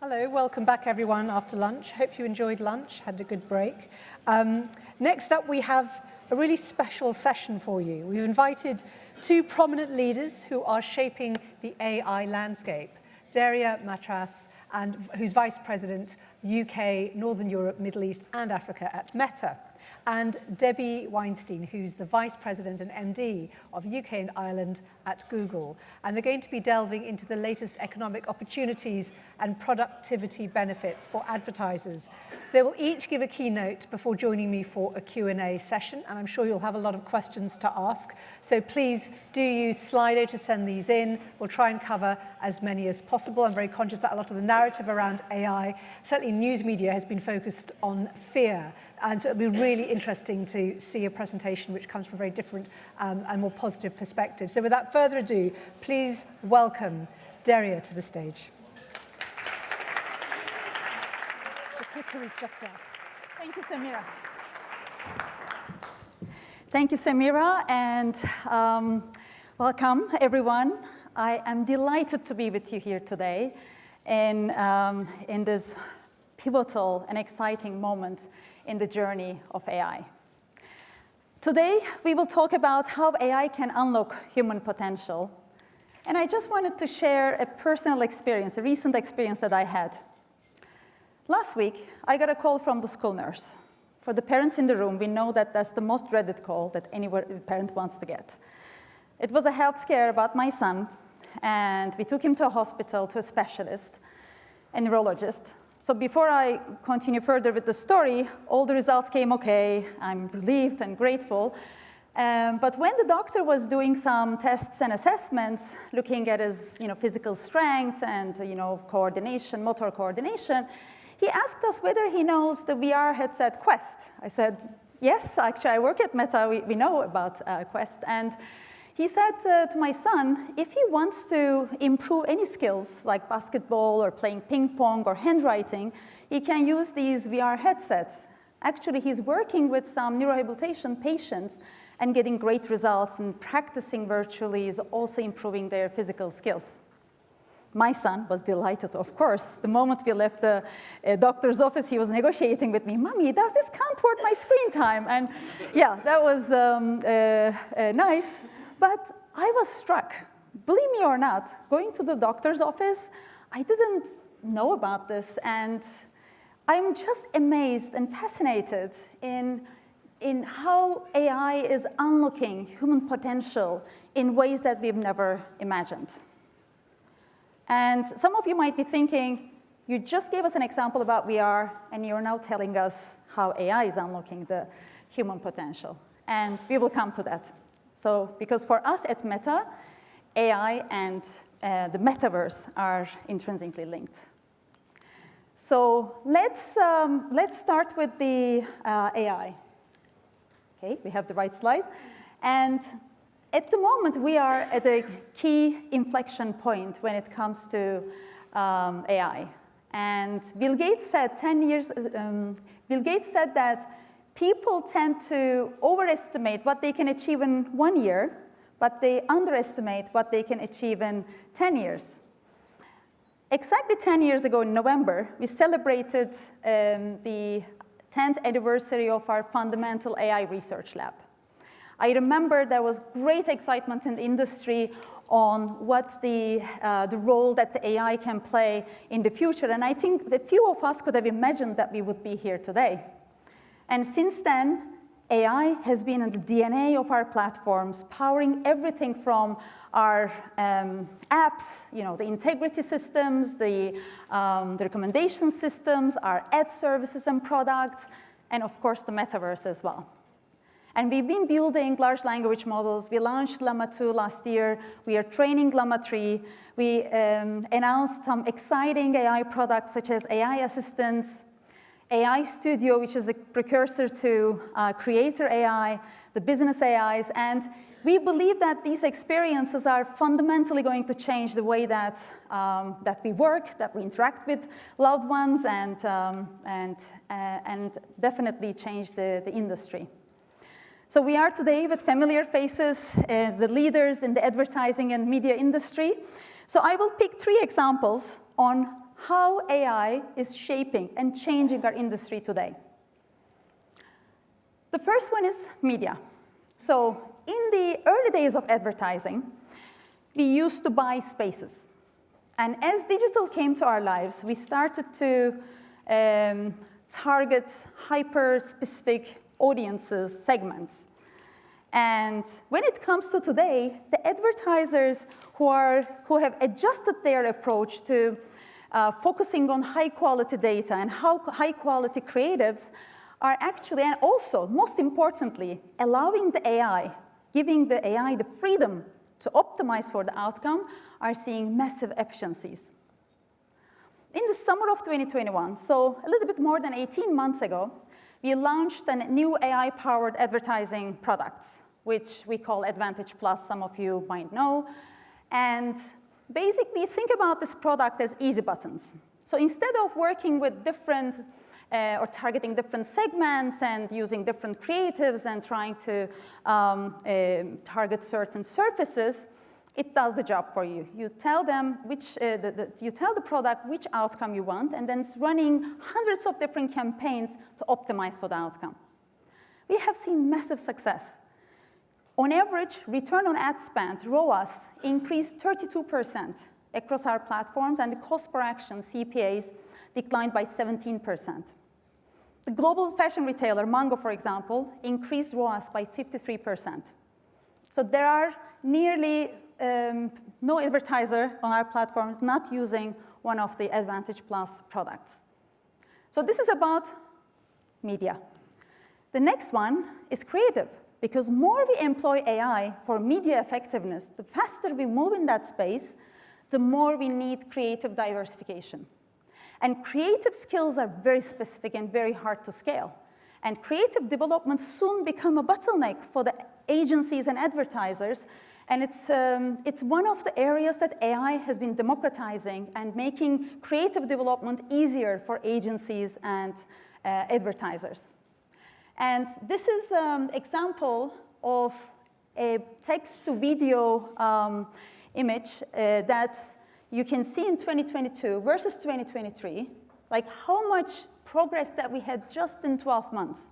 Hello, welcome back everyone after lunch. Hope you enjoyed lunch, had a good break. Next up we have a really special session for you. We've invited two prominent leaders who are shaping the AI landscape. Derya Matras, who's Vice President, UK, Northern Europe, Middle East and Africa at Meta. And Debbie Weinstein, who's the Vice President and MD of UK and Ireland at Google. And they're going to be delving into the latest economic opportunities and productivity benefits for advertisers. They will each give a keynote before joining me for a Q&A session, and I'm sure you'll have a lot of questions to ask. So please do use Slido to send these in. We'll try and cover as many as possible. I'm very conscious that a lot of the narrative around AI, certainly news media, has been focused on fear. And so it'll be really interesting to see a presentation which comes from a very different and more positive perspective. So without further ado, please welcome Derya to the stage. The clicker is just there. Thank you, Samira. Thank you, Samira, and welcome, everyone. I am delighted to be with you here today in this pivotal and exciting moment in the journey of AI. Today, we will talk about how AI can unlock human potential. And I just wanted to share a personal experience, a recent experience that I had. Last week, I got a call from the school nurse. For the parents in the room, we know that that's the most dreaded call that any parent wants to get. It was a health scare about my son, and we took him to a hospital, to a specialist, a neurologist. So before I continue further with the story, all the results came okay. I'm relieved and grateful. But when the doctor was doing some tests and assessments, looking at his physical strength and coordination, motor coordination, he asked us whether he knows the VR headset Quest. I said, yes, actually I work at Meta, we know about Quest. And he said to my son, if he wants to improve any skills like basketball or playing ping pong or handwriting, he can use these VR headsets. Actually, he's working with some neurorehabilitation patients and getting great results, and practicing virtually is also improving their physical skills. My son was delighted, of course. The moment we left the doctor's office, he was negotiating with me, Mommy, does this count toward my screen time? And yeah, that was nice. But I was struck, believe me or not, going to the doctor's office, I didn't know about this, and I'm just amazed and fascinated in how AI is unlocking human potential in ways that we've never imagined. And some of you might be thinking, you just gave us an example about VR, and you're now telling us how AI is unlocking the human potential. And we will come to that. So, because for us at Meta, AI and the metaverse are intrinsically linked. So let's start with the AI. Okay, we have the right slide. And at the moment, we are at a key inflection point when it comes to AI. And Bill Gates said that people tend to overestimate what they can achieve in 1 year, but they underestimate what they can achieve in 10 years. Exactly 10 years ago in November, we celebrated the 10th anniversary of our fundamental AI research lab. I remember there was great excitement in the industry on what the role that the AI can play in the future, and I think the few of us could have imagined that we would be here today. And since then, AI has been in the DNA of our platforms, powering everything from our apps, the integrity systems, the recommendation systems, our ad services and products, and of course the metaverse as well. And we've been building large language models. We launched Llama 2 last year. We are training Llama 3. We announced some exciting AI products such as AI assistants, AI Studio, which is a precursor to Creator AI, the business AIs, and we believe that these experiences are fundamentally going to change the way that we work, that we interact with loved ones, and definitely change the industry. So we are today with familiar faces as the leaders in the advertising and media industry. So I will pick 3 examples on how AI is shaping and changing our industry today. The first one is media. So in the early days of advertising, we used to buy spaces. And as digital came to our lives, we started to target hyper-specific audiences, segments. And when it comes to today, the advertisers who have adjusted their approach to focusing on high-quality data and high-quality creatives are actually, and also, most importantly, allowing the AI, giving the AI the freedom to optimize for the outcome, are seeing massive efficiencies. In the summer of 2021, so a little bit more than 18 months ago, we launched a new AI-powered advertising products, which we call Advantage Plus, some of you might know. And basically, think about this product as easy buttons. So instead of working with different or targeting different segments and using different creatives and trying to target certain surfaces, it does the job for you. You tell them you tell the product which outcome you want, and then it's running hundreds of different campaigns to optimize for the outcome. We have seen massive success. On average, return on ad spend, ROAS, increased 32% across our platforms, and the cost per action, CPAs, declined by 17%. The global fashion retailer, Mango, for example, increased ROAS by 53%. So there are nearly no advertiser on our platforms not using one of the Advantage Plus products. So this is about media. The next one is creative, because more we employ AI for media effectiveness, the faster we move in that space, the more we need creative diversification. And creative skills are very specific and very hard to scale. And creative development soon become a bottleneck for the agencies and advertisers. And it's one of the areas that AI has been democratizing and making creative development easier for agencies and advertisers. And this is an example of a text-to-video image that you can see in 2022 versus 2023, like how much progress that we had just in 12 months.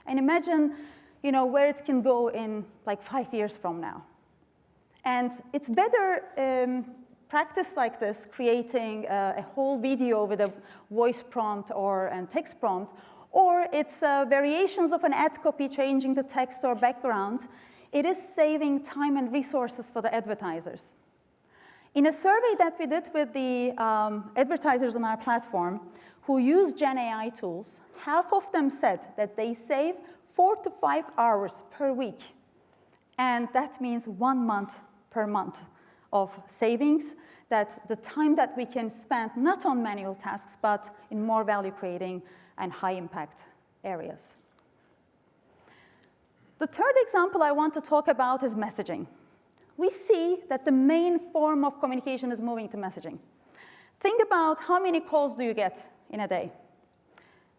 And imagine, where it can go in like 5 years from now. And it's better practice like this, creating a whole video with a voice prompt or a text prompt, or it's variations of an ad copy changing the text or background. It is saving time and resources for the advertisers. In a survey that we did with the advertisers on our platform who use Gen AI tools, half of them said that they save 4 to 5 hours per week. And that means 1 month per month of savings, that the time that we can spend not on manual tasks, but in more value-creating and high-impact areas. The third example I want to talk about is messaging. We see that the main form of communication is moving to messaging. Think about how many calls do you get in a day?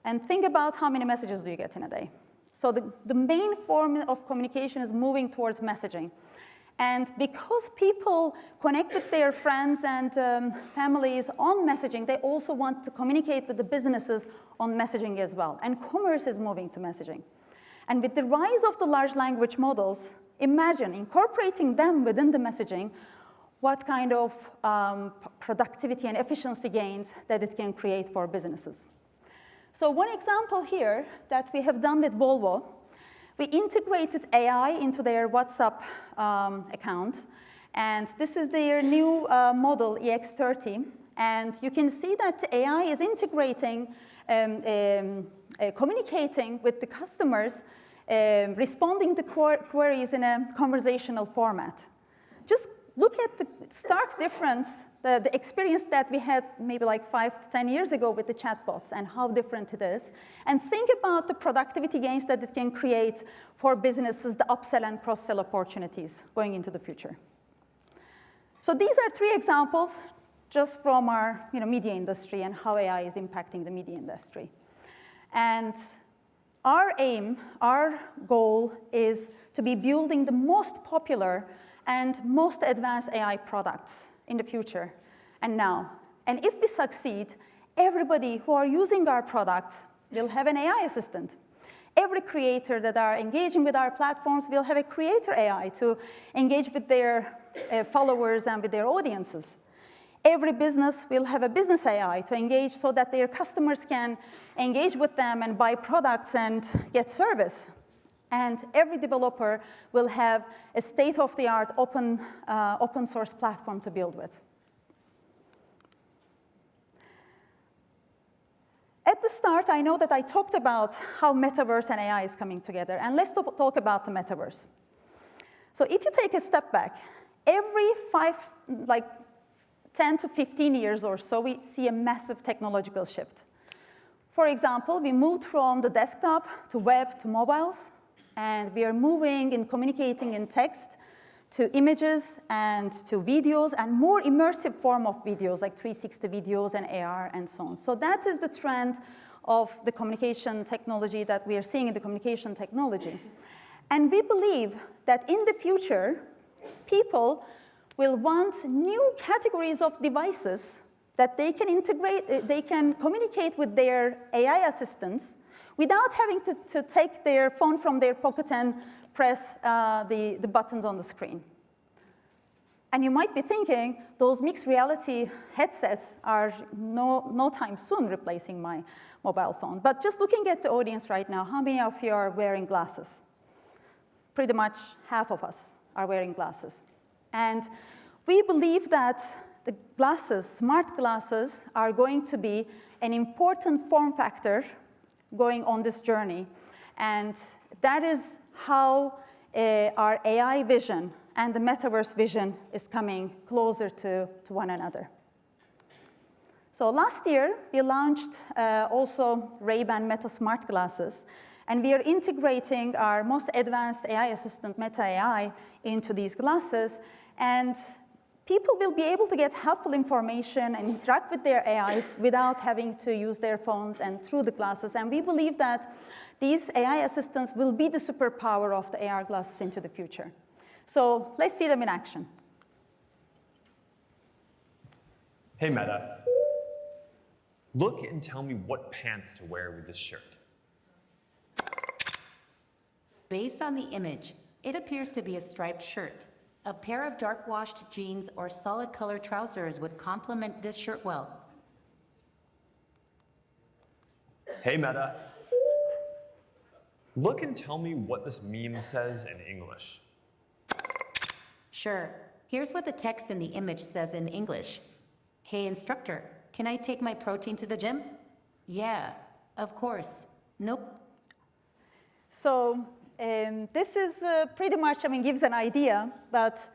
And think about how many messages do you get in a day? So the main form of communication is moving towards messaging. And because people connect with their friends and families on messaging, they also want to communicate with the businesses on messaging as well. And commerce is moving to messaging. And with the rise of the large language models, imagine incorporating them within the messaging, what kind of productivity and efficiency gains that it can create for businesses. So one example here that we have done with Volvo, we integrated AI into their WhatsApp account. And this is their new model, EX30. And you can see that AI is integrating, communicating with the customers, responding to queries in a conversational format. Just look at the stark difference, the experience that we had maybe like 5 to 10 years ago with the chatbots and how different it is. And think about the productivity gains that it can create for businesses, the upsell and cross-sell opportunities going into the future. So these are 3 examples just from our media industry and how AI is impacting the media industry. And our aim, our goal is to be building the most popular and most advanced AI products in the future and now. And if we succeed, everybody who are using our products will have an AI assistant. Every creator that are engaging with our platforms will have a creator AI to engage with their followers and with their audiences. Every business will have a business AI to engage so that their customers can engage with them and buy products and get service. And every developer will have a state-of-the-art open source platform to build with. At the start, I know that I talked about how metaverse and AI is coming together, and let's talk about the metaverse. So if you take a step back, every 10 to 15 years or so, we see a massive technological shift. For example, we moved from the desktop to web to mobiles, and we are moving and communicating in text to images and to videos and more immersive form of videos like 360 videos and AR and so on. So that is the trend of the communication technology that we are seeing in the communication technology. And we believe that in the future, people will want new categories of devices that they can integrate, they can communicate with their AI assistants without having to take their phone from their pocket and press the buttons on the screen. And you might be thinking, those mixed reality headsets are no time soon replacing my mobile phone. But just looking at the audience right now, how many of you are wearing glasses? Pretty much half of us are wearing glasses. And we believe that the glasses, smart glasses, are going to be an important form factor going on this journey. And that is how our AI vision and the metaverse vision is coming closer to one another. So last year, we launched also Ray-Ban Meta Smart Glasses, and we are integrating our most advanced AI assistant, Meta AI, into these glasses. And people will be able to get helpful information and interact with their AIs without having to use their phones and through the glasses. And we believe that these AI assistants will be the superpower of the AR glasses into the future. So let's see them in action. Hey, Meta. Look and tell me what pants to wear with this shirt. Based on the image, it appears to be a striped shirt. A pair of dark-washed jeans or solid-color trousers would complement this shirt well. Hey, Meta. Look and tell me what this meme says in English. Sure. Here's what the text in the image says in English. Hey, instructor, can I take my protein to the gym? Yeah, of course. Nope. So this is pretty much, gives an idea, but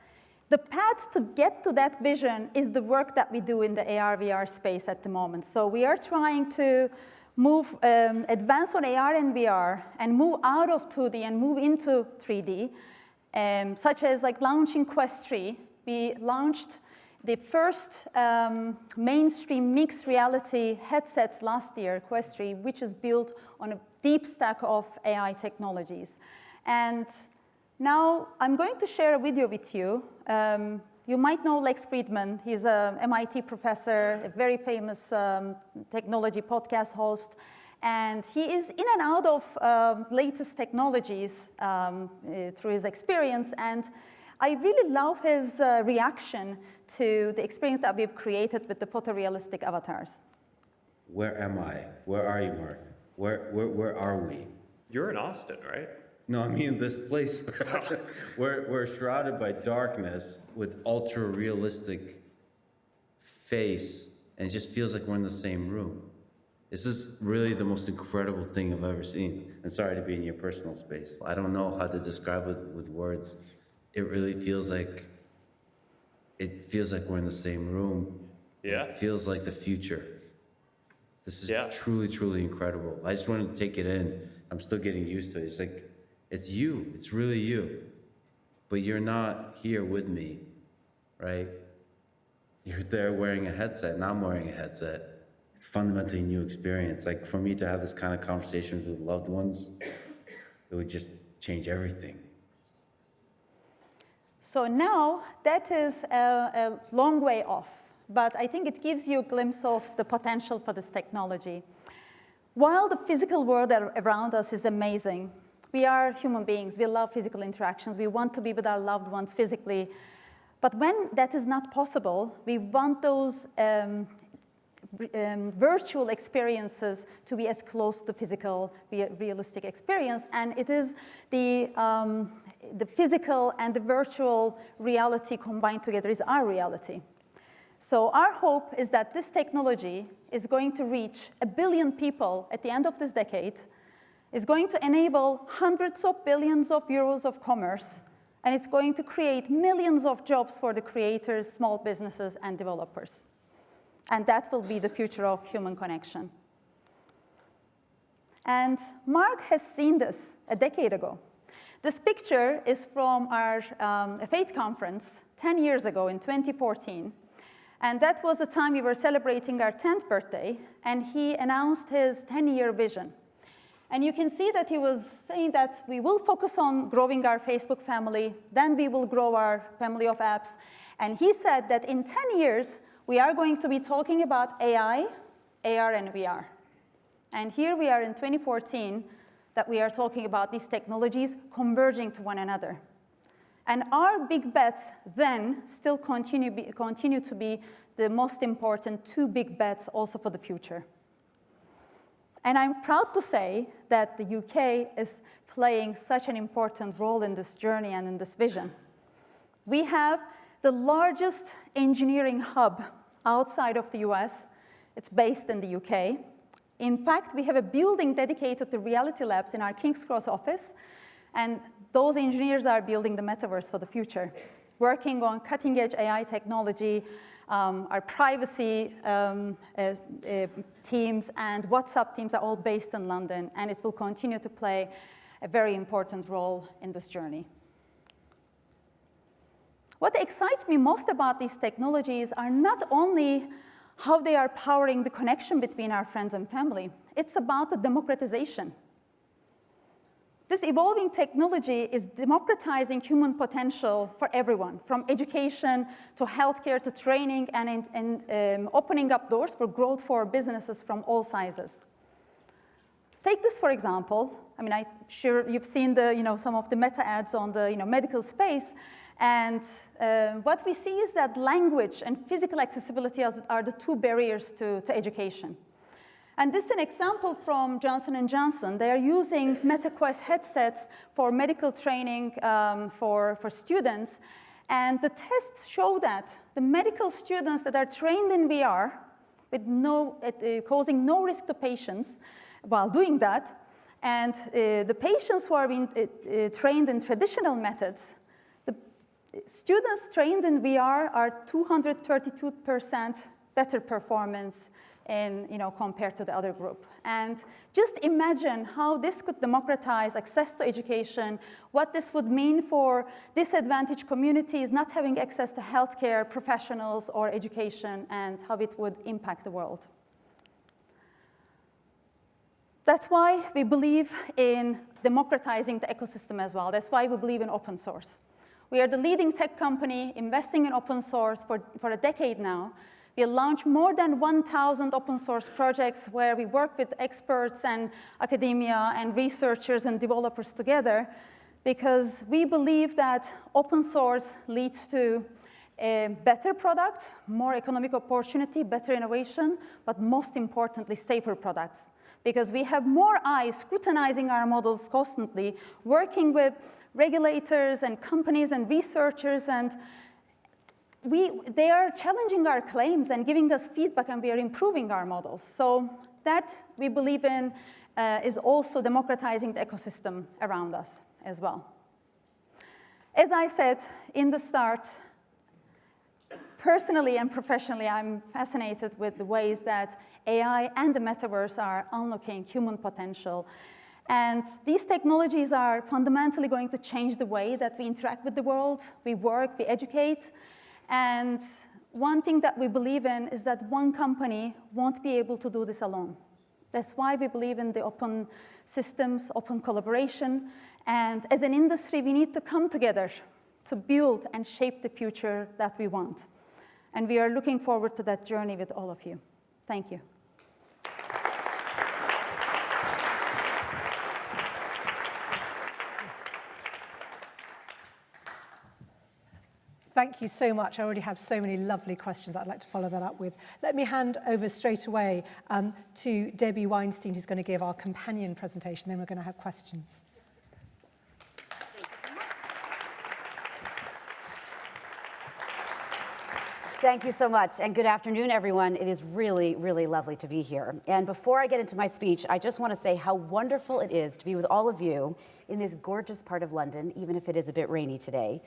the path to get to that vision is the work that we do in the AR, VR space at the moment. So we are trying to move, advance on AR and VR and move out of 2D and move into 3D, such as like launching Quest 3. We launched the first mainstream mixed reality headsets last year, Quest 3, which is built on a deep stack of AI technologies. And now I'm going to share a video with you. You might know Lex Friedman. He's an MIT professor, a very famous technology podcast host. And he is in and out of latest technologies through his experience. And I really love his reaction to the experience that we've created with the photorealistic avatars. Where am I? Where are you, Mark? Where are we? You're in Austin, right? No, I mean this place. We're shrouded by darkness with ultra-realistic face, and it just feels like we're in the same room. This is really the most incredible thing I've ever seen. And sorry to be in your personal space. I don't know how to describe it with words. It really feels like, we're in the same room. Yeah. It feels like the future. This is truly, truly incredible. I just wanted to take it in. I'm still getting used to it. It's like, it's you, it's really you. But you're not here with me, right? You're there wearing a headset, and I'm wearing a headset. It's fundamentally a new experience. Like for me to have this kind of conversation with loved ones, it would just change everything. So now that is a long way off. but I think it gives you a glimpse of the potential for this technology. While the physical world around us is amazing, we are human beings. We love physical interactions. We want to be with our loved ones physically. But when that is not possible, we want those virtual experiences to be as close to the physical, realistic experience. And it is the physical and the virtual reality combined together is our reality. So our hope is that this technology is going to reach 1 billion people at the end of this decade, is going to enable hundreds of billions of euros of commerce, and it's going to create millions of jobs for the creators, small businesses, and developers. And that will be the future of human connection. And Mark has seen this a decade ago. This picture is from our Faith conference 10 years ago in 2014. And that was the time we were celebrating our 10th birthday, and he announced his 10-year vision. And you can see that he was saying that we will focus on growing our Facebook family, then we will grow our family of apps. And he said that in 10 years, we are going to be talking about AI, AR, and VR. And here we are in 2014, that we are talking about these technologies converging to one another. And our big bets then still continue to be the most important 2 big bets also for the future. And I'm proud to say that the UK is playing such an important role in this journey and in this vision. We have the largest engineering hub outside of the US. It's based in the UK. In fact, we have a building dedicated to reality labs in our King's Cross office, and those engineers are building the metaverse for the future, working on cutting-edge AI technology. Our privacy teams and WhatsApp teams are all based in London, and it will continue to play a very important role in this journey. What excites me most about these technologies are not only how they are powering the connection between our friends and family, it's about the democratization. This evolving technology is democratizing human potential for everyone, from education to healthcare to training, and opening up doors for growth for businesses from all sizes. Take this, for example. I mean, I'm sure you've seen some of the meta ads on the medical space. And what we see is that language and physical accessibility are the 2 barriers to education. And this is an example from Johnson & Johnson. They are using MetaQuest headsets for medical training for students. And the tests show that the medical students that are trained in VR, with causing no risk to patients while doing that, and the patients who are being trained in traditional methods, the students trained in VR are 232% better performance compared to the other group. And just imagine how this could democratize access to education, what this would mean for disadvantaged communities not having access to healthcare professionals or education, and how it would impact the world. That's why we believe in democratizing the ecosystem as well. That's why we believe in open source. We are the leading tech company investing in open source for a decade now. We launched more than 1,000 open source projects where we work with experts and academia and researchers and developers together, because we believe that open source leads to a better product, more economic opportunity, better innovation, but most importantly, safer products. Because we have more eyes scrutinizing our models constantly, working with regulators and companies and researchers, and they are challenging our claims and giving us feedback, and we are improving our models. So that, we believe in, is also democratizing the ecosystem around us as well. As I said in the start, personally and professionally, I'm fascinated with the ways that AI and the metaverse are unlocking human potential. And these technologies are fundamentally going to change the way that we interact with the world, we work, we educate. And one thing that we believe in is that one company won't be able to do this alone. That's why we believe in the open systems, open collaboration. And as an industry, we need to come together to build and shape the future that we want. And we are looking forward to that journey with all of you. Thank you. Thank you so much. I already have so many lovely questions I'd like to follow that up with. Let me hand over straight away to Debbie Weinstein, who's going to give our companion presentation. Then we're going to have questions. Thank you so much, and good afternoon, everyone. It is really, really lovely to be here. And before I get into my speech, I just want to say how wonderful it is to be with all of you in this gorgeous part of London, even if it is a bit rainy today,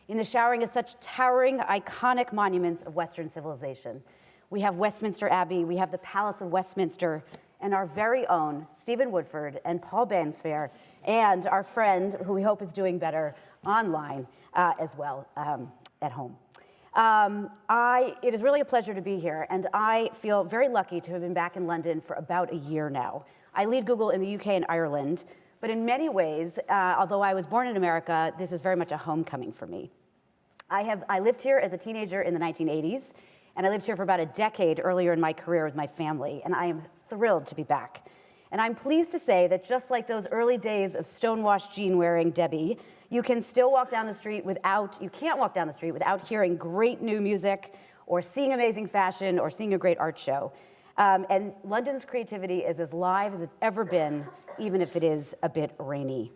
in the showering of such towering, iconic monuments of Western civilization. We have Westminster Abbey, we have the Palace of Westminster, and our very own Stephen Woodford and Paul Bansfair, and our friend, who we hope is doing better online as well at home. It is really a pleasure to be here, and I feel very lucky to have been back in London for about a year now. I lead Google in the UK and Ireland, but in many ways, although I was born in America, this is very much a homecoming for me. I lived here as a teenager in the 1980s, and I lived here for about a decade earlier in my career with my family, and I am thrilled to be back. And I'm pleased to say that just like those early days of stonewashed jean-wearing Debbie, you can't walk down the street without hearing great new music, or seeing amazing fashion, or seeing a great art show. And London's creativity is as live as it's ever been, even if it is a bit rainy.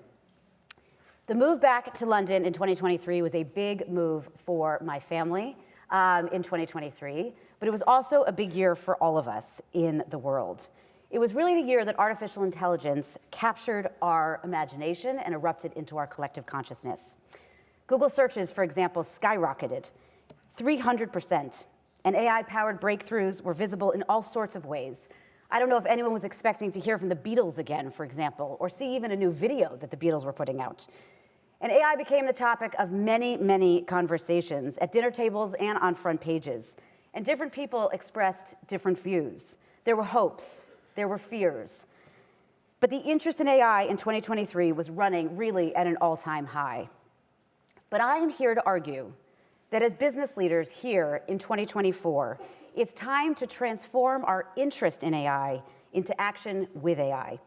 The move back to London in 2023 was a big move for my family in 2023, but it was also a big year for all of us in the world. It was really the year that artificial intelligence captured our imagination and erupted into our collective consciousness. Google searches, for example, skyrocketed 300%, and AI-powered breakthroughs were visible in all sorts of ways. I don't know if anyone was expecting to hear from the Beatles again, for example, or see even a new video that the Beatles were putting out. And AI became the topic of many, many conversations at dinner tables and on front pages. And different people expressed different views. There were hopes, there were fears. But the interest in AI in 2023 was running really at an all-time high. But I am here to argue that as business leaders here in 2024, it's time to transform our interest in AI into action with AI.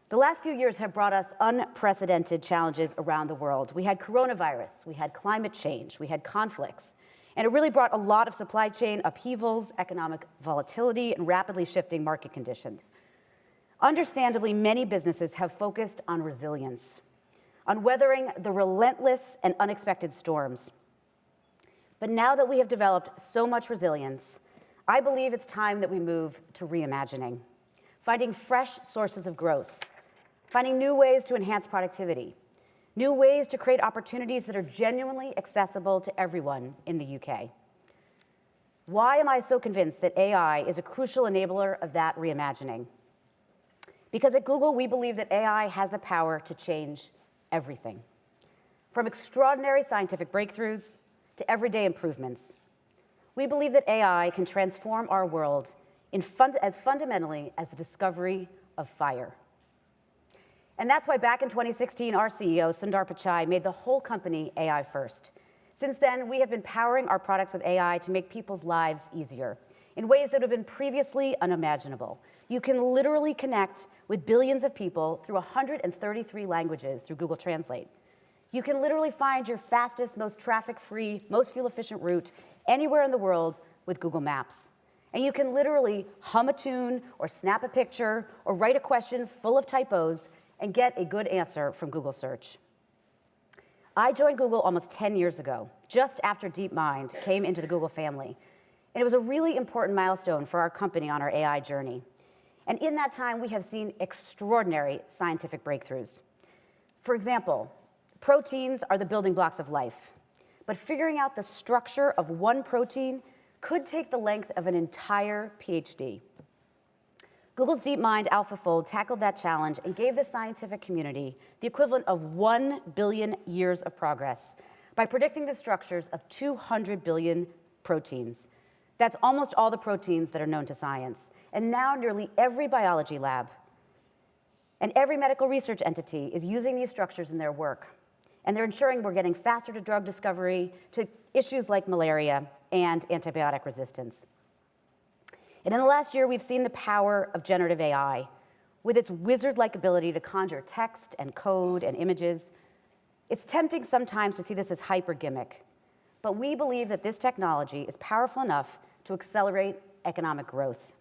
The last few years have brought us unprecedented challenges around the world. We had coronavirus, we had climate change, we had conflicts, and it really brought a lot of supply chain upheavals, economic volatility, and rapidly shifting market conditions. Understandably, many businesses have focused on resilience, on weathering the relentless and unexpected storms. But now that we have developed so much resilience, I believe it's time that we move to reimagining, finding fresh sources of growth, finding new ways to enhance productivity, new ways to create opportunities that are genuinely accessible to everyone in the UK. Why am I so convinced that AI is a crucial enabler of that reimagining? Because at Google, we believe that AI has the power to change everything, from extraordinary scientific breakthroughs to everyday improvements. We believe that AI can transform our world as fundamentally as the discovery of fire. And that's why back in 2016, our CEO, Sundar Pichai, made the whole company AI first. Since then, we have been powering our products with AI to make people's lives easier in ways that have been previously unimaginable. You can literally connect with billions of people through 133 languages through Google Translate. You can literally find your fastest, most traffic-free, most fuel-efficient route anywhere in the world with Google Maps. And you can literally hum a tune or snap a picture or write a question full of typos and get a good answer from Google Search. I joined Google almost 10 years ago, just after DeepMind came into the Google family. And it was a really important milestone for our company on our AI journey. And in that time, we have seen extraordinary scientific breakthroughs. For example, proteins are the building blocks of life. But figuring out the structure of one protein could take the length of an entire PhD. Google's DeepMind AlphaFold tackled that challenge and gave the scientific community the equivalent of 1 billion years of progress by predicting the structures of 200 billion proteins. That's almost all the proteins that are known to science. And now nearly every biology lab and every medical research entity is using these structures in their work. And they're ensuring we're getting faster to drug discovery, to issues like malaria, and antibiotic resistance. And in the last year, we've seen the power of generative AI with its wizard-like ability to conjure text and code and images. It's tempting sometimes to see this as hype or gimmick, but we believe that this technology is powerful enough to accelerate economic growth.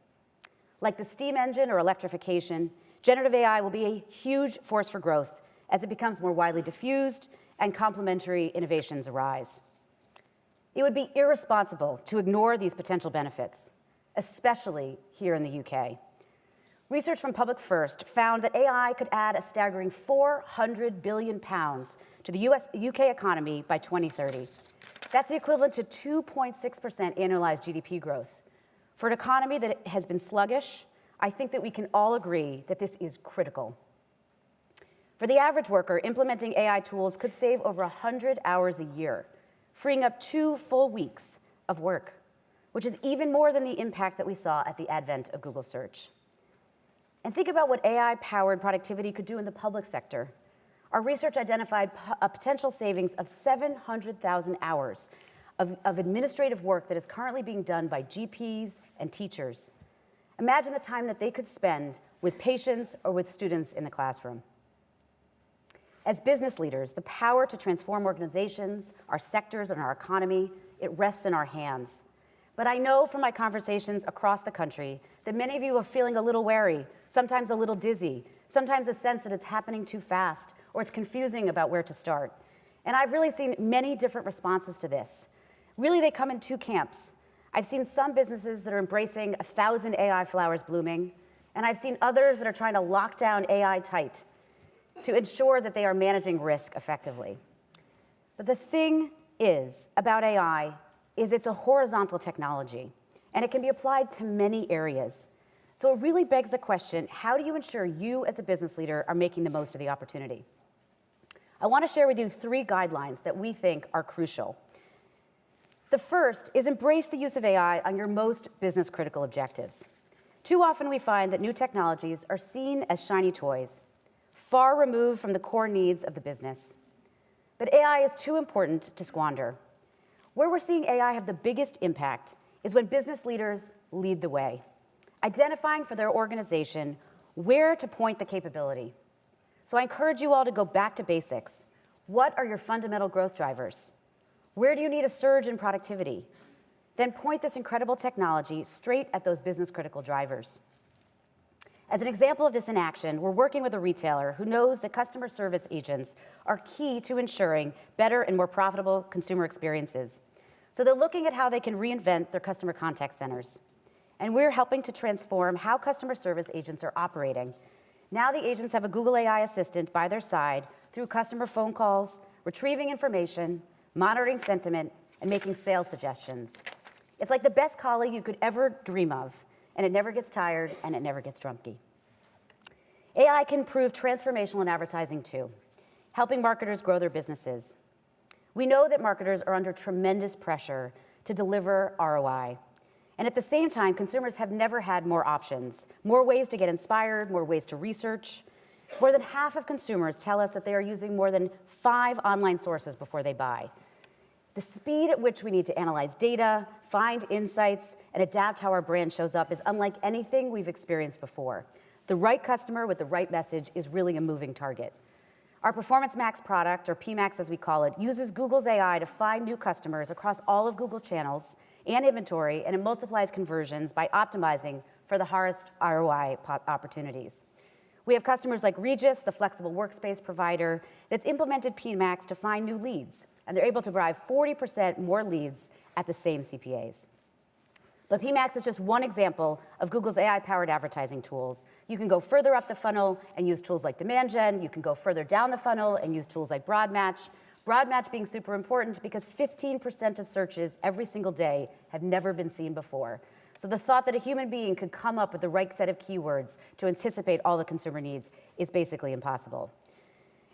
Like the steam engine or electrification, generative AI will be a huge force for growth as it becomes more widely diffused and complementary innovations arise. It would be irresponsible to ignore these potential benefits, especially here in the UK. Research from Public First found that AI could add a staggering £400 billion to the UK economy by 2030. That's the equivalent to 2.6% annualized GDP growth. For an economy that has been sluggish, I think that we can all agree that this is critical. For the average worker, implementing AI tools could save over 100 hours a year, freeing up 2 full weeks of work, which is even more than the impact that we saw at the advent of Google Search. And think about what AI-powered productivity could do in the public sector. Our research identified a potential savings of 700,000 hours of administrative work that is currently being done by GPs and teachers. Imagine the time that they could spend with patients or with students in the classroom. As business leaders, the power to transform organizations, our sectors, and our economy, it rests in our hands. But I know from my conversations across the country that many of you are feeling a little wary, sometimes a little dizzy, sometimes a sense that it's happening too fast, or it's confusing about where to start. And I've really seen many different responses to this. Really, they come in 2 camps. I've seen some businesses that are embracing 1,000 AI flowers blooming, and I've seen others that are trying to lock down AI tight to ensure that they are managing risk effectively. But the thing is about AI is it's a horizontal technology, and it can be applied to many areas. So it really begs the question, how do you ensure you as a business leader are making the most of the opportunity? I want to share with you 3 guidelines that we think are crucial. The first is embrace the use of AI on your most business-critical objectives. Too often we find that new technologies are seen as shiny toys, far removed from the core needs of the business. But AI is too important to squander. Where we're seeing AI have the biggest impact is when business leaders lead the way, identifying for their organization where to point the capability. So I encourage you all to go back to basics. What are your fundamental growth drivers? Where do you need a surge in productivity? Then point this incredible technology straight at those business-critical drivers. As an example of this in action, we're working with a retailer who knows that customer service agents are key to ensuring better and more profitable consumer experiences. So they're looking at how they can reinvent their customer contact centers. And we're helping to transform how customer service agents are operating. Now the agents have a Google AI assistant by their side through customer phone calls, retrieving information, monitoring sentiment, and making sales suggestions. It's like the best colleague you could ever dream of, and it never gets tired, and it never gets grumpy. AI can prove transformational in advertising too, helping marketers grow their businesses. We know that marketers are under tremendous pressure to deliver ROI. And at the same time, consumers have never had more options, more ways to get inspired, more ways to research. More than half of consumers tell us that they are using more than 5 online sources before they buy. The speed at which we need to analyze data, find insights, and adapt how our brand shows up is unlike anything we've experienced before. The right customer with the right message is really a moving target. Our Performance Max product, or PMax as we call it, uses Google's AI to find new customers across all of Google channels and inventory, and it multiplies conversions by optimizing for the highest ROI opportunities. We have customers like Regis, the flexible workspace provider, that's implemented PMax to find new leads, and they're able to drive 40% more leads at the same CPAs. But PMax is just one example of Google's AI-powered advertising tools. You can go further up the funnel and use tools like Demand Gen. You can go further down the funnel and use tools like Broad Match. Broad Match being super important because 15% of searches every single day have never been seen before. So the thought that a human being could come up with the right set of keywords to anticipate all the consumer needs is basically impossible.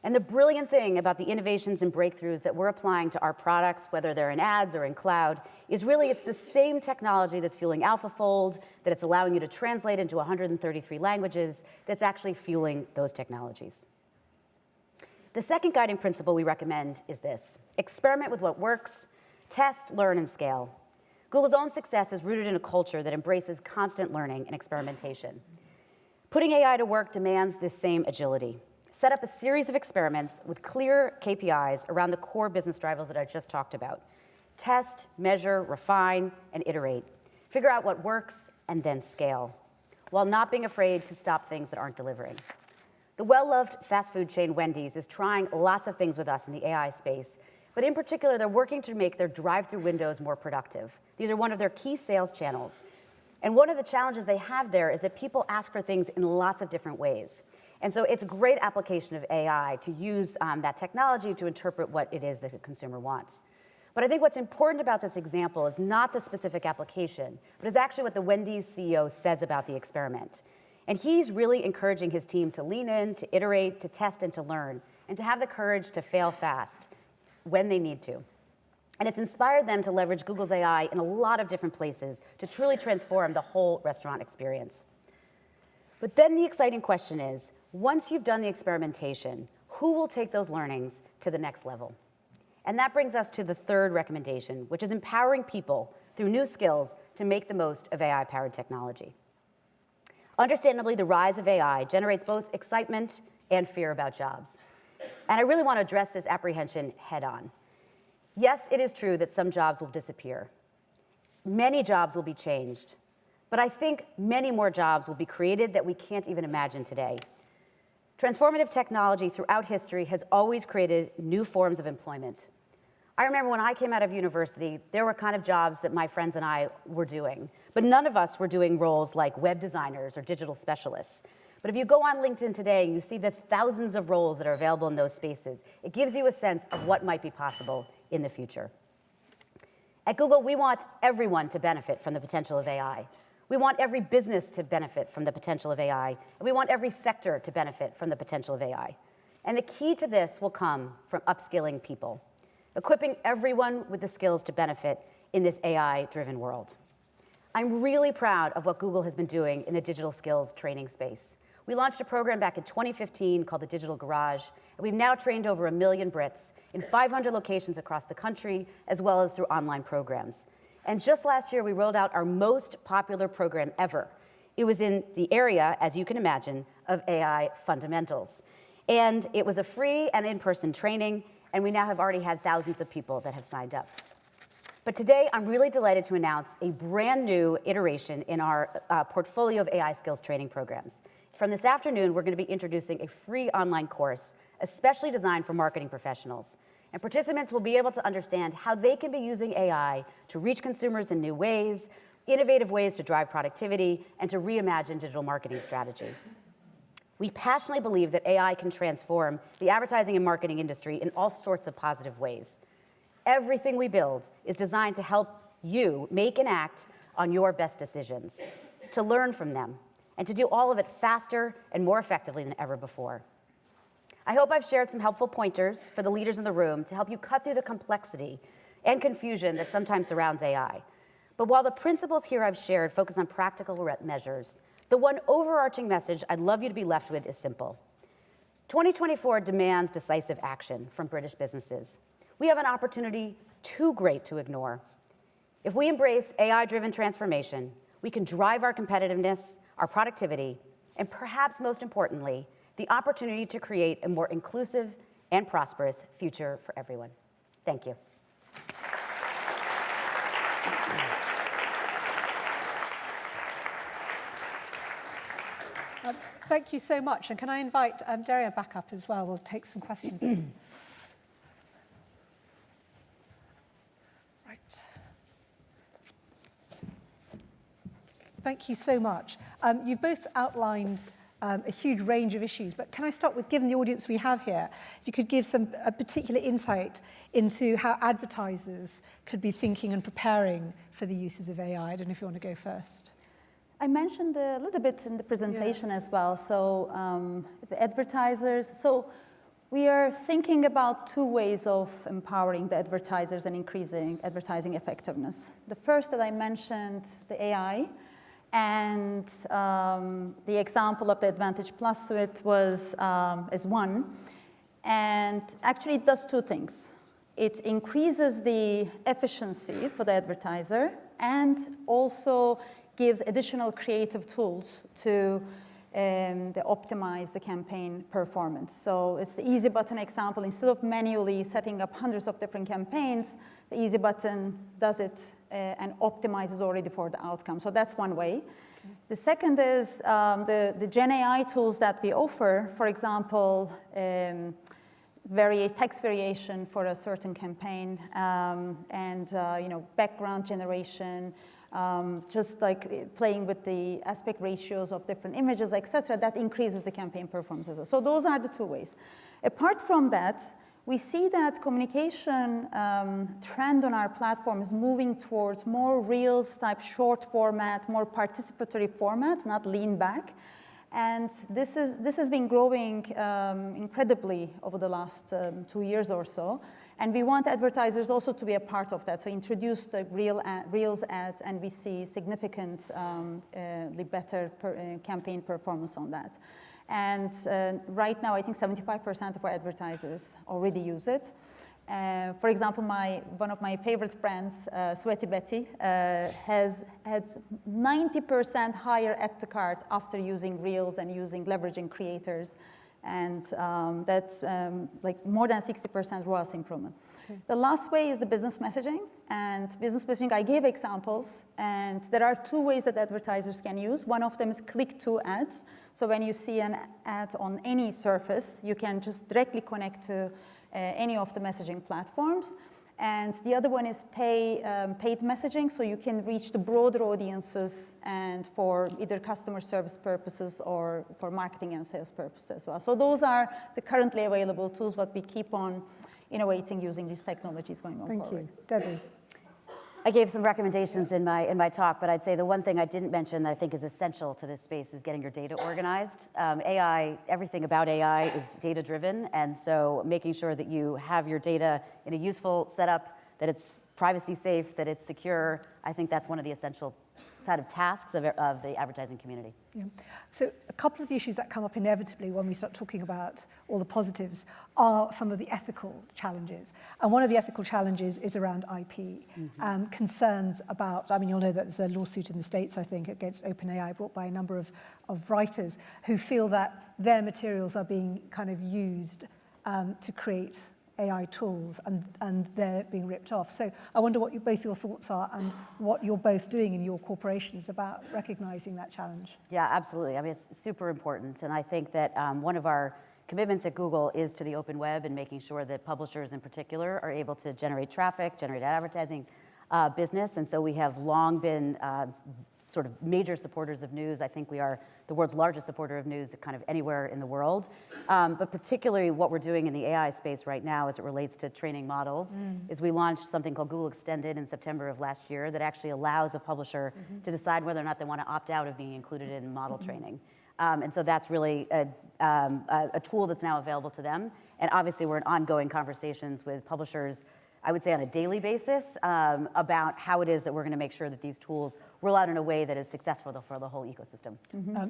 And the brilliant thing about the innovations and breakthroughs that we're applying to our products, whether they're in ads or in cloud, is really it's the same technology that's fueling AlphaFold, that it's allowing you to translate into 133 languages, that's actually fueling those technologies. The second guiding principle we recommend is this: experiment with what works, test, learn, and scale. Google's own success is rooted in a culture that embraces constant learning and experimentation. Putting AI to work demands this same agility. Set up a series of experiments with clear KPIs around the core business drivers that I just talked about. Test, measure, refine, and iterate. Figure out what works, and then scale, while not being afraid to stop things that aren't delivering. The well-loved fast food chain Wendy's is trying lots of things with us in the AI space, but in particular, they're working to make their drive-through windows more productive. These are one of their key sales channels. And one of the challenges they have there is that people ask for things in lots of different ways. And so it's a great application of AI to use that technology to interpret what it is that the consumer wants. But I think what's important about this example is not the specific application, but is actually what the Wendy's CEO says about the experiment. And he's really encouraging his team to lean in, to iterate, to test, and to learn, and to have the courage to fail fast when they need to. And it's inspired them to leverage Google's AI in a lot of different places to truly transform the whole restaurant experience. But then the exciting question is, once you've done the experimentation, who will take those learnings to the next level? And that brings us to the third recommendation, which is empowering people through new skills to make the most of AI-powered technology. Understandably, the rise of AI generates both excitement and fear about jobs. And I really want to address this apprehension head on. Yes, it is true that some jobs will disappear. Many jobs will be changed. But I think many more jobs will be created that we can't even imagine today. Transformative technology throughout history has always created new forms of employment. I remember when I came out of university, there were kind of jobs that my friends and I were doing, but none of us were doing roles like web designers or digital specialists. But if you go on LinkedIn today and you see the thousands of roles that are available in those spaces, it gives you a sense of what might be possible in the future. At Google, we want everyone to benefit from the potential of AI. We want every business to benefit from the potential of AI, and we want every sector to benefit from the potential of AI. And the key to this will come from upskilling people, equipping everyone with the skills to benefit in this AI-driven world. I'm really proud of what Google has been doing in the digital skills training space. We launched a program back in 2015 called the Digital Garage, and we've now trained over 1 million Brits in 500 locations across the country, as well as through online programs. And just last year, we rolled out our most popular program ever. It was in the area, as you can imagine, of AI fundamentals. And it was a free and in-person training, and we now have already had thousands of people that have signed up. But today, I'm really delighted to announce a brand new iteration in our portfolio of AI skills training programs. From this afternoon, we're going to be introducing a free online course, especially designed for marketing professionals. And participants will be able to understand how they can be using AI to reach consumers in new ways, innovative ways to drive productivity, and to reimagine digital marketing strategy. We passionately believe that AI can transform the advertising and marketing industry in all sorts of positive ways. Everything we build is designed to help you make and act on your best decisions, to learn from them, and to do all of it faster and more effectively than ever before. I hope I've shared some helpful pointers for the leaders in the room to help you cut through the complexity and confusion that sometimes surrounds AI. But while the principles here I've shared focus on practical measures, the one overarching message I'd love you to be left with is simple. 2024 demands decisive action from British businesses. We have an opportunity too great to ignore. If we embrace AI-driven transformation, we can drive our competitiveness, our productivity, and perhaps most importantly, the opportunity to create a more inclusive and prosperous future for everyone. Thank you. Thank you so much. And can I invite Derya back up as well? We'll take some questions. Right. Thank you so much. You've both outlined a huge range of issues, but can I start with, given the audience we have here, if you could give a particular insight into how advertisers could be thinking and preparing for the uses of AI. I don't know if you want to go first. I mentioned a little bit in the presentation as well. So the advertisers, so we are thinking about two ways of empowering the advertisers and increasing advertising effectiveness. The first that I mentioned, the AI, and the example of the Advantage Plus suite was is one. And actually it does two things. It increases the efficiency for the advertiser, and also gives additional creative tools to optimize the campaign performance. So it's the easy button example. Instead of manually setting up hundreds of different campaigns, the easy button does it and optimizes already for the outcome. So that's one way. Okay. The second is the Gen AI tools that we offer, for example, text variation for a certain campaign, and background generation, just like playing with the aspect ratios of different images, etc. That increases the campaign performance as well. So those are the two ways. Apart from that, we see that communication trend on our platform is moving towards more Reels type short format, more participatory formats, not lean back. And this has been growing incredibly over the last 2 years or so. And we want advertisers also to be a part of that. So introduce the Reels ads, and we see significantly better campaign performance on that. And right now, I think 75% of our advertisers already use it. For example, one of my favorite brands, Sweaty Betty, has had 90% higher add to cart after using Reels and leveraging creators. And that's like more than 60% ROAS improvement. Okay. The last way is the business messaging. And business messaging, I gave examples. And there are two ways that advertisers can use. One of them is click-to ads. So when you see an ad on any surface, you can just directly connect to any of the messaging platforms. And the other one is paid messaging, so you can reach the broader audiences and for either customer service purposes or for marketing and sales purposes as well. So those are the currently available tools, but we keep on innovating using these technologies going on forward. Thank you. Debbie. I gave some recommendations in my talk, but I'd say the one thing I didn't mention that I think is essential to this space is getting your data organized. AI, everything about AI is data-driven, and so making sure that you have your data in a useful setup, that it's privacy safe, that it's secure, I think that's one of the essential kind of tasks of the advertising community. Yeah. So a couple of the issues that come up inevitably when we start talking about all the positives are some of the ethical challenges. And one of the ethical challenges is around IP. Mm-hmm. Concerns about, you'll know that there's a lawsuit in the States, I think, against OpenAI brought by a number of writers who feel that their materials are being kind of used to create AI tools and they're being ripped off. So I wonder what both your thoughts are and what you're both doing in your corporations about recognizing that challenge. Yeah, absolutely. It's super important. And I think that one of our commitments at Google is to the open web and making sure that publishers in particular are able to generate traffic, generate advertising business. And so we have long been sort of major supporters of news. I think we are the world's largest supporter of news kind of anywhere in the world. But particularly what we're doing in the AI space right now as it relates to training models is we launched something called Google Extended in September of last year that actually allows a publisher to decide whether or not they want to opt out of being included in model training. And so that's really a tool that's now available to them. And obviously we're in ongoing conversations with publishers, I would say on a daily basis, about how it is that we're going to make sure that these tools roll out in a way that is successful for the whole ecosystem.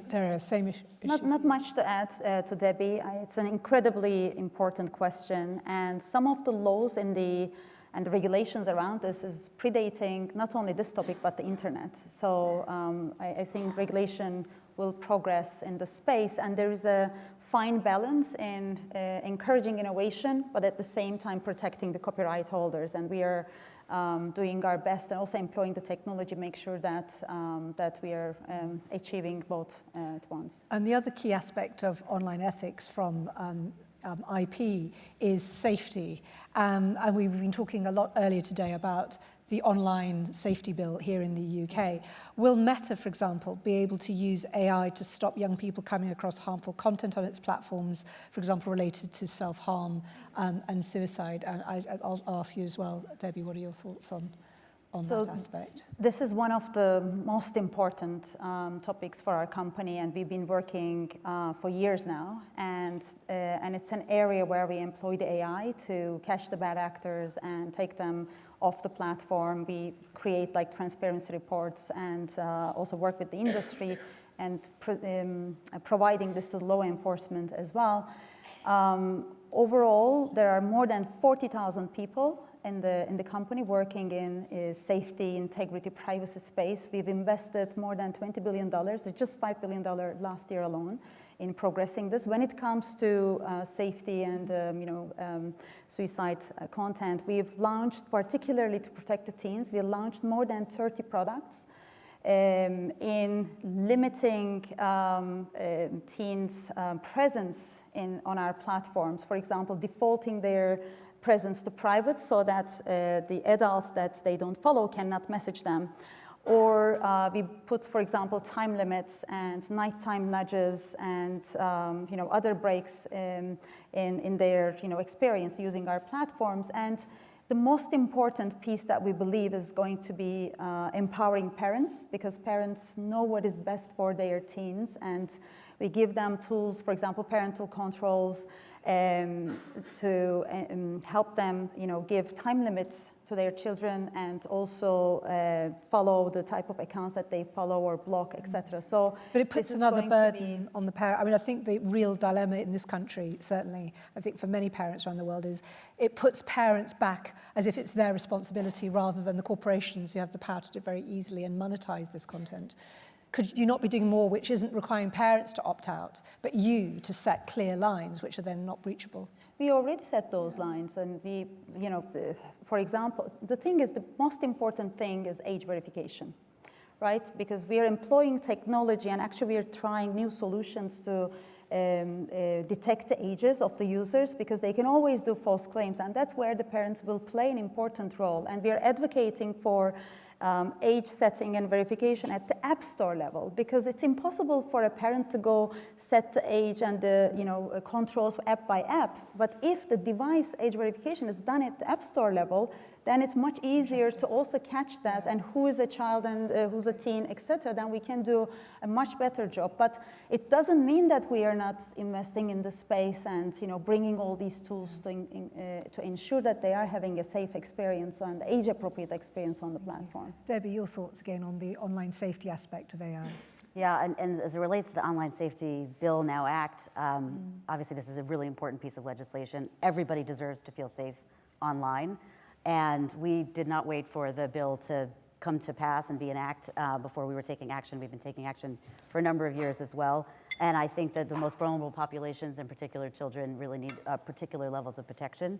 Derya, same issue. Not much to add to Debbie. It's an incredibly important question, and some of the laws and the regulations around this is predating not only this topic but the internet. So I think regulation will progress in the space, and there is a fine balance in encouraging innovation, but at the same time protecting the copyright holders. And we are doing our best and also employing the technology, make sure that we are achieving both at once. And the other key aspect of online ethics from IP is safety. And we've been talking a lot earlier today about the online safety bill here in the UK. Will Meta, for example, be able to use AI to stop young people coming across harmful content on its platforms, for example, related to self-harm and suicide? And I'll ask you as well, Debbie, what are your thoughts on that aspect? This is one of the most important topics for our company, and we've been working for years now. And it's an area where we employ the AI to catch the bad actors and take them off the platform. We create transparency reports and also work with the industry and providing this to law enforcement as well. Overall, there are more than 40,000 people in the company working in is safety, integrity, privacy space. We've invested more than $20 billion, just $5 billion last year alone, in progressing this. When it comes to safety and suicide content, we've launched, particularly to protect the teens, we launched more than 30 products in limiting teens' presence on our platforms. For example, defaulting their presence to private so that the adults that they don't follow cannot message them. Or we put, for example, time limits and nighttime nudges and other breaks in their experience using our platforms. And the most important piece that we believe is going to be empowering parents, because parents know what is best for their teens, and we give them tools, for example, parental controls, to help them, give time limits to their children, and also follow the type of accounts that they follow or block, etc. So, but it puts another burden on the parent. I mean, I think the real dilemma in this country, certainly, I think for many parents around the world, is it puts parents back as if it's their responsibility rather than the corporations who have the power to do it very easily and monetize this content. Could you not be doing more which isn't requiring parents to opt out, but you to set clear lines which are then not breachable? We already set those lines, and we, for example, the thing is, the most important thing is age verification, right? Because we are employing technology, and actually we are trying new solutions to detect the ages of the users, because they can always do false claims, and that's where the parents will play an important role. And we are advocating for age setting and verification at the App Store level, because it's impossible for a parent to go set the age and the controls app by app. But if the device age verification is done at the App Store level, then it's much easier to also catch that, and who is a child and who's a teen, etc. Then we can do a much better job. But it doesn't mean that we are not investing in the space and bringing all these tools to ensure that they are having a safe experience and age-appropriate experience on the platform. Debbie, your thoughts again on the online safety aspect of AI. Yeah, and as it relates to the Online Safety Bill Now Act, obviously this is a really important piece of legislation. Everybody deserves to feel safe online. And we did not wait for the bill to come to pass and be an act before we were taking action. We've been taking action for a number of years as well. And I think that the most vulnerable populations, in particular children, really need particular levels of protection.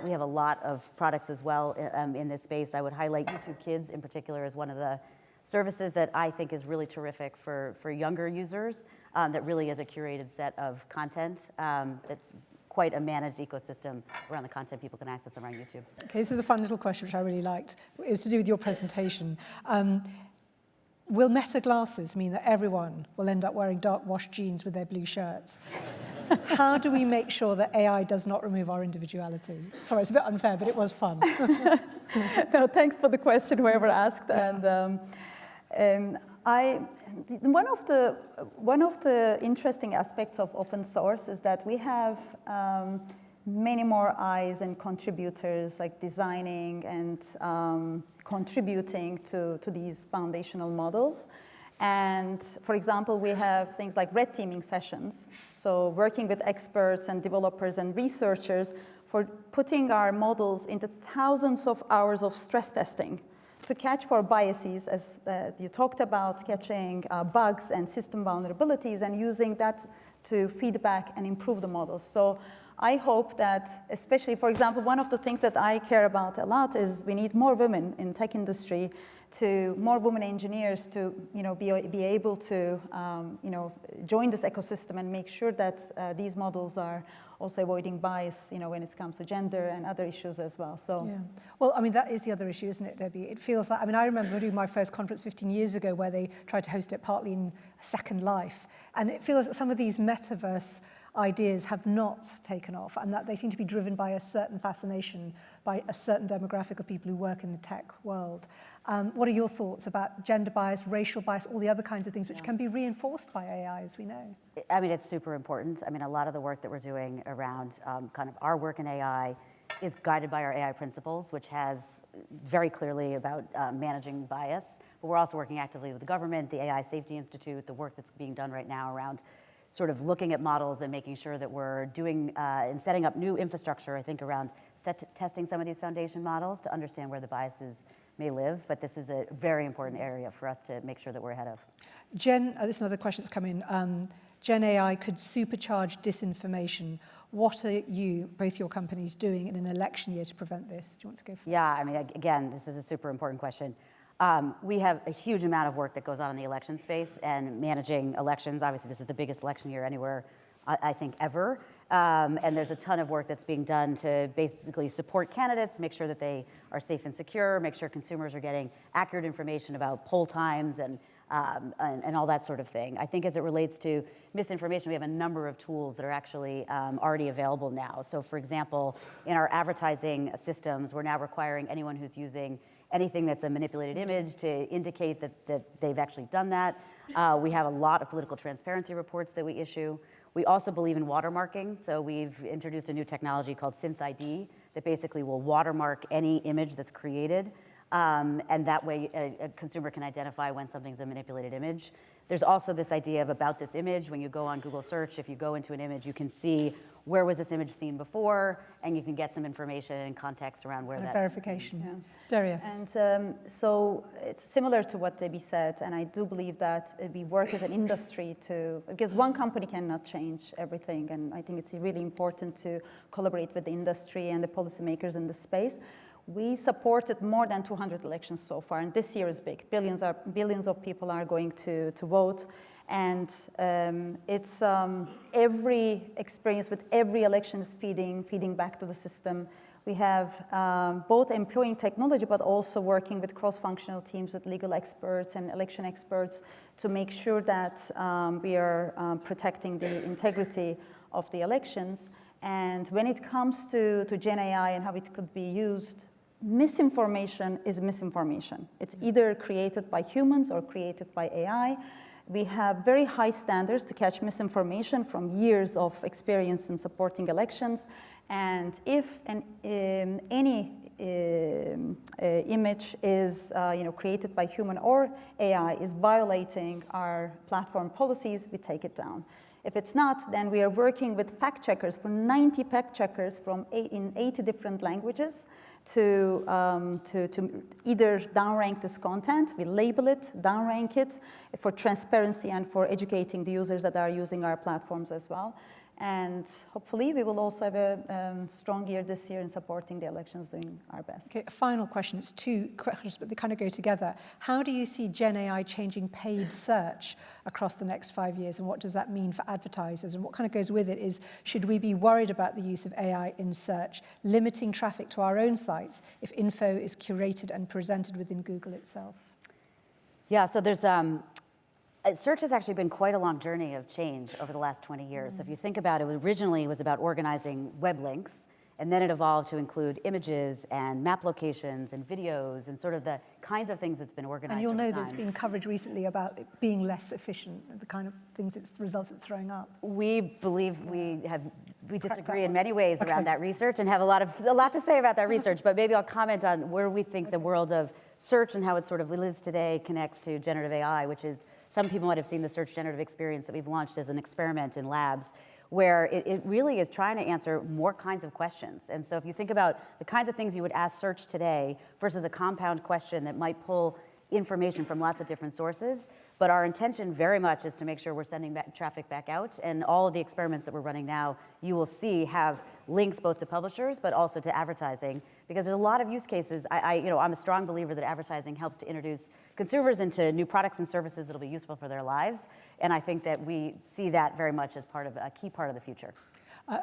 We have a lot of products as well in this space. I would highlight YouTube Kids in particular as one of the services that I think is really terrific for younger users, that really is a curated set of content that's quite a managed ecosystem around the content people can access around YouTube. Okay, this is a fun little question which I really liked. It was to do with your presentation. Will Meta glasses mean that everyone will end up wearing dark wash jeans with their blue shirts? How do we make sure that AI does not remove our individuality? Sorry, it's a bit unfair, but it was fun. No, thanks for the question, whoever asked. And one of the interesting aspects of open source is that we have many more eyes and contributors, like designing and contributing to these foundational models. And for example, we have things like red teaming sessions. So working with experts and developers and researchers for putting our models into thousands of hours of stress testing to catch for biases, as you talked about, catching bugs and system vulnerabilities and using that to feedback and improve the models. So I hope that, especially, for example, one of the things that I care about a lot is we need more women in tech industry, more women engineers to be able to join this ecosystem and make sure that these models are also avoiding bias, when it comes to gender and other issues as well. So, yeah. Well, I mean, that is the other issue, isn't it, Debbie? It feels like, I remember doing my first conference 15 years ago where they tried to host it partly in Second Life. And it feels that some of these metaverse ideas have not taken off, and that they seem to be driven by a certain fascination by a certain demographic of people who work in the tech world. What are your thoughts about gender bias, racial bias, all the other kinds of things which can be reinforced by AI, as we know? I mean, it's super important. I mean, a lot of the work that we're doing around kind of our work in AI is guided by our AI principles, which has very clearly about managing bias. But we're also working actively with the government, the AI Safety Institute, the work that's being done right now around sort of looking at models and making sure that we're doing and setting up new infrastructure, I think, around testing some of these foundation models to understand where the biases may live. But this is a very important area for us to make sure that we're ahead of. Jen, this is another question that's come in. Gen AI could supercharge disinformation. What are you, both your companies, doing in an election year to prevent this? Do you want to go first? Yeah, I mean, again, this is a super important question. We have a huge amount of work that goes on in the election space and managing elections. Obviously, this is the biggest election year anywhere, I think, ever. And there's a ton of work that's being done to basically support candidates, make sure that they are safe and secure, make sure consumers are getting accurate information about poll times and all that sort of thing. I think as it relates to misinformation, we have a number of tools that are actually already available now. So for example, in our advertising systems, we're now requiring anyone who's using anything that's a manipulated image to indicate that they've actually done that. We have a lot of political transparency reports that we issue. We also believe in watermarking. So we've introduced a new technology called SynthID that basically will watermark any image that's created. And that way a consumer can identify when something's a manipulated image. There's also this idea of about this image. When you go on Google search, if you go into an image, you can see where was this image seen before, and you can get some information and context around where that verification. Yeah. Derya. And so it's similar to what Debbie said, and I do believe that we work as an industry because one company cannot change everything, and I think it's really important to collaborate with the industry and the policymakers in the space. We supported more than 200 elections so far, and this year is big. Billions of people are going to vote, and it's every experience with every election is feeding back to the system. We have both employing technology, but also working with cross-functional teams with legal experts and election experts to make sure that we are protecting the integrity of the elections. And when it comes to Gen AI and how it could be used, misinformation is misinformation. It's either created by humans or created by AI. We have very high standards to catch misinformation from years of experience in supporting elections. And if any image is created by human or AI is violating our platform policies, we take it down. If it's not, then we are working with fact checkers, for 90 fact checkers in 80 different languages to either downrank this content, we label it, downrank it for transparency and for educating the users that are using our platforms as well. And hopefully we will also have a strong year this year in supporting the elections, doing our best. Okay, a final question. It's two questions, but they kind of go together. How do you see Gen AI changing paid search across the next 5 years, and what does that mean for advertisers? And what kind of goes with it is, should we be worried about the use of AI in search, limiting traffic to our own sites if info is curated and presented within Google itself? Yeah, so there's search has actually been quite a long journey of change over the last 20 years. So if you think about it, originally it was about organizing web links, and then it evolved to include images and map locations and videos and sort of the kinds of things it's been organized. And you'll know over time. there's been coverage recently about it being less efficient, the kind of things, results it's throwing up. We believe we disagree in many ways around that research and have a lot to say about that research, but maybe I'll comment on where we think the world of search and how it sort of lives today connects to generative AI, which is, some people might have seen the search generative experience that we've launched as an experiment in labs, where it really is trying to answer more kinds of questions. And so if you think about the kinds of things you would ask search today versus a compound question that might pull information from lots of different sources, but our intention very much is to make sure we're sending traffic back out, and all of the experiments that we're running now, you will see have links both to publishers, but also to advertising, because there's a lot of use cases. I'm a strong believer that advertising helps to introduce consumers into new products and services that'll be useful for their lives, and I think that we see that very much as part of a key part of the future.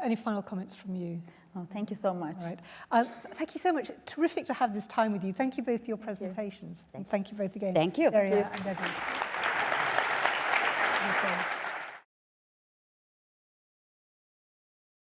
Any final comments from you? Oh, thank you so much. All right. Thank you so much. Terrific to have this time with you. Thank you both for your presentations. Thank you. Thank you both again. Thank you. Derya and Debbie.